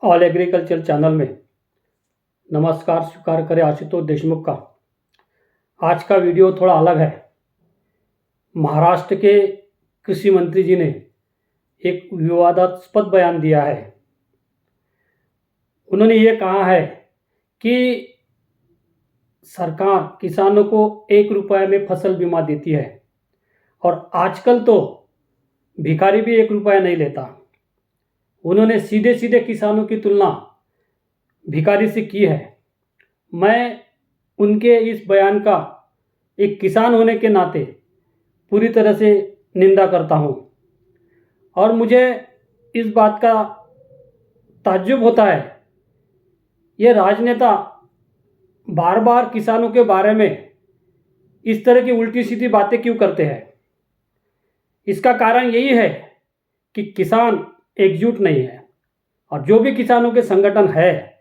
All agriculture channel में नमस्कार स्वीकार करें आशुतोष देशमुख का। आज का वीडियो थोड़ा अलग है। महाराष्ट्र के कृषि मंत्री जी ने एक विवादास्पद बयान दिया है। उन्होंने ये कहा है कि सरकार किसानों को 1 रुपये में फसल बीमा देती है और आजकल तो भिखारी भी 1 रुपया नहीं लेता। उन्होंने सीधे सीधे किसानों की तुलना भिखारी से की है। मैं उनके इस बयान का एक किसान होने के नाते पूरी तरह से निंदा करता हूँ और मुझे इस बात का ताज्जुब होता है, ये राजनेता बार बार किसानों के बारे में इस तरह की उल्टी सीधी बातें क्यों करते हैं। इसका कारण यही है कि किसान एकजुट नहीं है और जो भी किसानों के संगठन है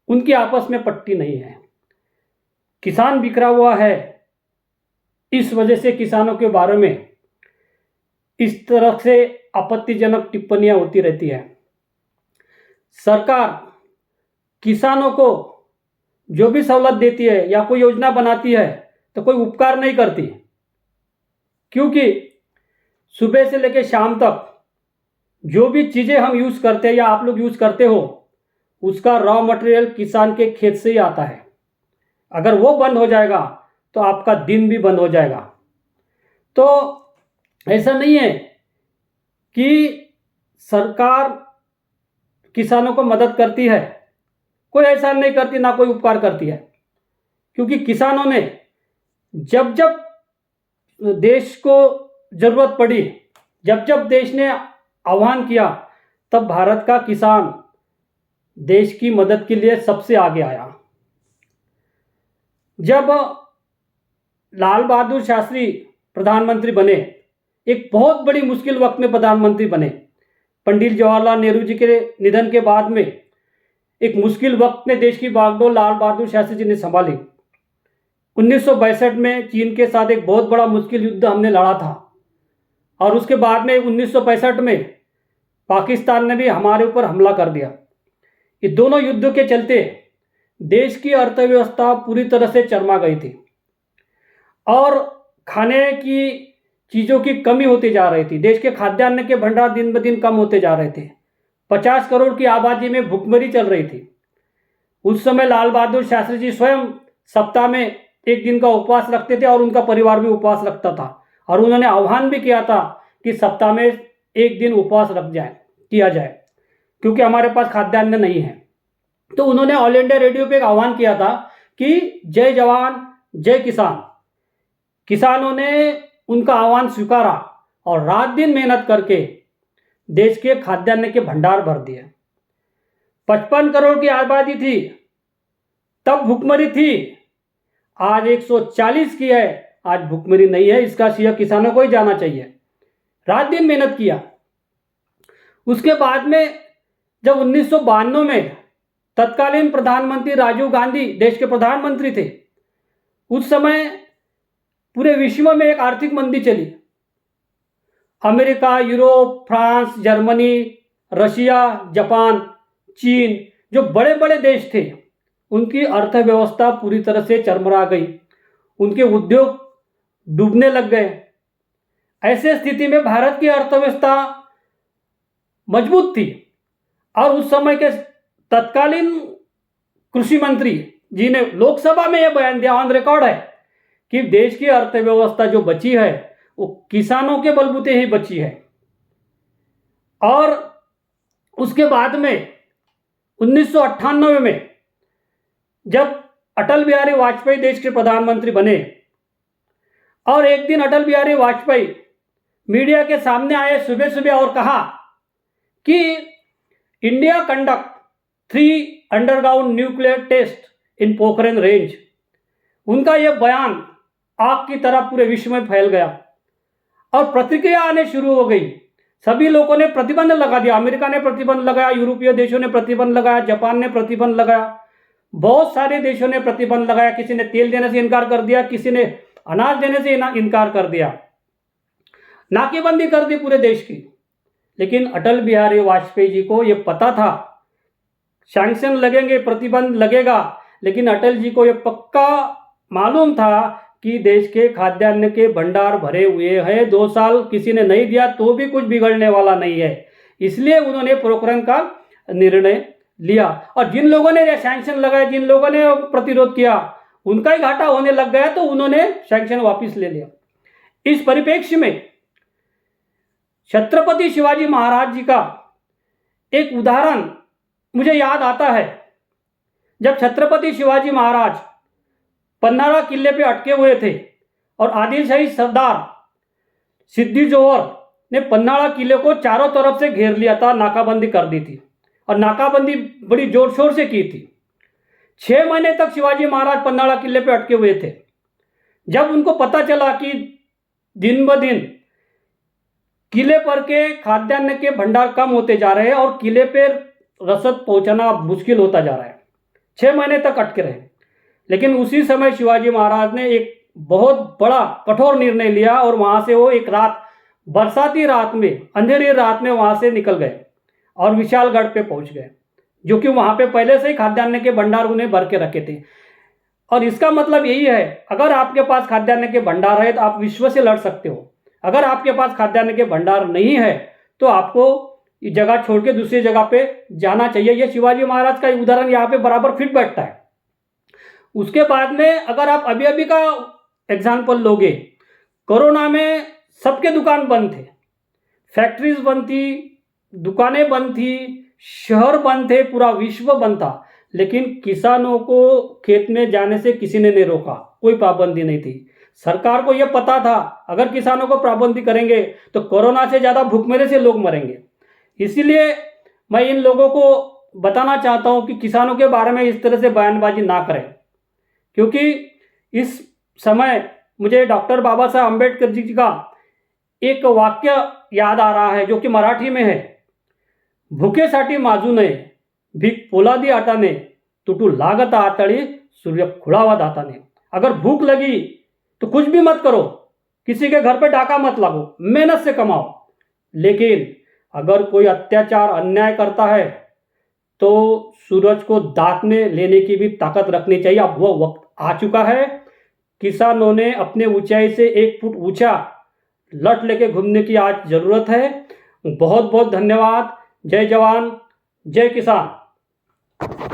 उनकी आपस में पट्टी नहीं है। किसान बिखरा हुआ है, इस वजह से किसानों के बारे में इस तरह से आपत्तिजनक टिप्पणियां होती रहती है। सरकार किसानों को जो भी सहूलत देती है या कोई योजना बनाती है तो कोई उपकार नहीं करती, क्योंकि सुबह से लेकर शाम तक जो भी चीज़ें हम यूज़ करते हैं या आप लोग यूज़ करते हो उसका रॉ मटेरियल किसान के खेत से ही आता है। अगर वो बंद हो जाएगा तो आपका दिन भी बंद हो जाएगा। तो ऐसा नहीं है कि सरकार किसानों को मदद करती है, कोई ऐसा नहीं करती, ना कोई उपकार करती है, क्योंकि किसानों ने जब जब देश को ज़रूरत पड़ी, जब जब देश ने आह्वान किया, तब भारत का किसान देश की मदद के लिए सबसे आगे आया। जब लाल बहादुर शास्त्री प्रधानमंत्री बने, एक बहुत बड़ी मुश्किल वक्त में प्रधानमंत्री बने। पंडित जवाहरलाल नेहरू जी के निधन के बाद में एक मुश्किल वक्त में देश की बागडोर लाल बहादुर शास्त्री जी ने संभाली। 1962 में चीन के साथ एक बहुत बड़ा मुश्किल युद्ध हमने लड़ा था और उसके बाद में 1965 में पाकिस्तान ने भी हमारे ऊपर हमला कर दिया। ये दोनों युद्धों के चलते देश की अर्थव्यवस्था पूरी तरह से चरमा गई थी और खाने की चीज़ों की कमी होती जा रही थी। देश के खाद्यान्न के भंडार दिन ब दिन कम होते जा रहे थे। 50 करोड़ की आबादी में भुखमरी चल रही थी। उस समय लाल बहादुर शास्त्री जी स्वयं सप्ताह में 1 दिन का उपवास रखते थे और उनका परिवार भी उपवास रखता था और उन्होंने आह्वान भी किया था कि सप्ताह में 1 दिन उपवास किया जाए, क्योंकि हमारे पास खाद्यान्न नहीं है। तो उन्होंने ऑल इंडिया रेडियो पे एक आह्वान किया था कि जय जवान जय किसान। किसानों ने उनका आह्वान स्वीकारा और रात दिन मेहनत करके देश के खाद्यान्न के भंडार भर दिए। 55 करोड़ की आबादी थी, तब भुखमरी थी, आज 140 की है, आज भुखमरी नहीं है। इसका श्रेय किसानों को ही जाना चाहिए। रात दिन मेहनत किया। उसके बाद में जब 1992 में तत्कालीन प्रधानमंत्री राजीव गांधी देश के प्रधानमंत्री थे, उस समय पूरे विश्व में एक आर्थिक मंदी चली। America, Europe, France, Germany, Russia, Japan, चीन, जो बड़े बड़े देश थे, उनकी अर्थव्यवस्था पूरी तरह से चरमरा गई। उनके उद्योग डूबने लग गए। ऐसे स्थिति में भारत की अर्थव्यवस्था मजबूत थी और उस समय के तत्कालीन कृषि मंत्री जी ने लोकसभा में यह बयान दिया, ऑन रिकॉर्ड है, कि देश की अर्थव्यवस्था जो बची है वो किसानों के बलबूते ही बची है। और उसके बाद में 1998 में जब अटल बिहारी वाजपेयी देश के प्रधानमंत्री बने और एक दिन अटल बिहारी वाजपेयी मीडिया के सामने आए सुबह सुबह और कहा कि India conduct 3 underground nuclear test in Pokhran range. उनका यह बयान आग की तरह पूरे विश्व में फैल गया और प्रतिक्रिया आने शुरू हो गई। सभी लोगों ने प्रतिबंध लगा दिया। अमेरिका ने प्रतिबंध लगाया, यूरोपीय देशों ने प्रतिबंध लगाया, जापान ने प्रतिबंध लगाया, बहुत सारे देशों ने प्रतिबंध लगाया। किसी ने तेल देने से इनकार कर दिया, किसी ने अनाज देने से इनकार कर दिया, नाकेबंदी कर दी पूरे देश की। लेकिन अटल बिहारी वाजपेयी जी को यह पता था सैंक्शन लगेंगे, प्रतिबंध लगेगा, लेकिन अटल जी को ये पक्का मालूम था कि देश के खाद्यान्न के भंडार भरे हुए हैं, 2 साल किसी ने नहीं दिया तो भी कुछ बिगड़ने वाला नहीं है, इसलिए उन्होंने पोखरण का निर्णय लिया। और जिन लोगों ने सैंक्शन लगाए, जिन लोगों ने प्रतिरोध किया, उनका ही घाटा होने लग गया तो उन्होंने सैंक्शन वापस ले लिया। इस परिप्रेक्ष्य में छत्रपति शिवाजी महाराज जी का एक उदाहरण मुझे याद आता है। जब छत्रपति शिवाजी महाराज पन्हाड़ा किले पे अटके हुए थे और आदिलशाही सरदार सिद्दी जोहर ने पन्हाड़ा किले को चारों तरफ से घेर लिया था, नाकाबंदी कर दी थी और नाकाबंदी बड़ी जोर शोर से की थी। 6 महीने तक शिवाजी महाराज पन्हाड़ा किले पे अटके हुए थे। जब उनको पता चला कि दिन ब दिन किले पर के खाद्यान्न के भंडार कम होते जा रहे हैं और किले पे रसद पहुंचाना मुश्किल होता जा रहा है, 6 महीने तक अटके रहे। लेकिन उसी समय शिवाजी महाराज ने एक बहुत बड़ा कठोर निर्णय लिया और वहां से वो एक रात, बरसाती रात में, अंधेरी रात में वहां से निकल गए और विशालगढ़ पे पहुंच गए, जो कि वहां पे पहले से ही खाद्यान्न के भंडार उन्हें भर के रखे थे। और इसका मतलब यही है, अगर आपके पास खाद्यान्न के भंडार है तो आप विश्व से लड़ सकते हो। अगर आपके पास खाद्यान्न के भंडार नहीं है तो आपको जगह छोड़ के दूसरी जगह पे जाना चाहिए। ये शिवाजी महाराज का उदाहरण यहाँ पे बराबर फिट बैठता है। उसके बाद में अगर आप अभी अभी का एग्जाम्पल लोगे, कोरोना में सबके दुकान बंद थे, फैक्ट्रीज बंद थी, दुकानें बंद थी, शहर बंद थे, पूरा विश्व बंद था, लेकिन किसानों को खेत में जाने से किसी ने नहीं रोका, कोई पाबंदी नहीं थी। सरकार को यह पता था अगर किसानों को पाबंदी करेंगे तो कोरोना से ज़्यादा भूखमरी से लोग मरेंगे। इसीलिए मैं इन लोगों को बताना चाहता हूं कि किसानों के बारे में इस तरह से बयानबाजी ना करें, क्योंकि इस समय मुझे डॉक्टर बाबा साहब अम्बेडकर जी का एक वाक्य याद आ रहा है जो कि मराठी में है, भुकेसाठी माजू नये, भीक पोलादी आटाने, तुटू लागत आतळी, सूर्य खुळावा दाताने। अगर भूख लगी तो कुछ भी मत करो, किसी के घर पे डाका मत लगो, मेहनत से कमाओ। लेकिन अगर कोई अत्याचार अन्याय करता है तो सूरज को दांत में लेने की भी ताकत रखनी चाहिए। अब वह वक्त आ चुका है, किसानों ने अपने ऊंचाई से 1 फुट ऊंचा लट लेके घूमने की आज जरूरत है। बहुत बहुत धन्यवाद। जय जवान, जय किसान।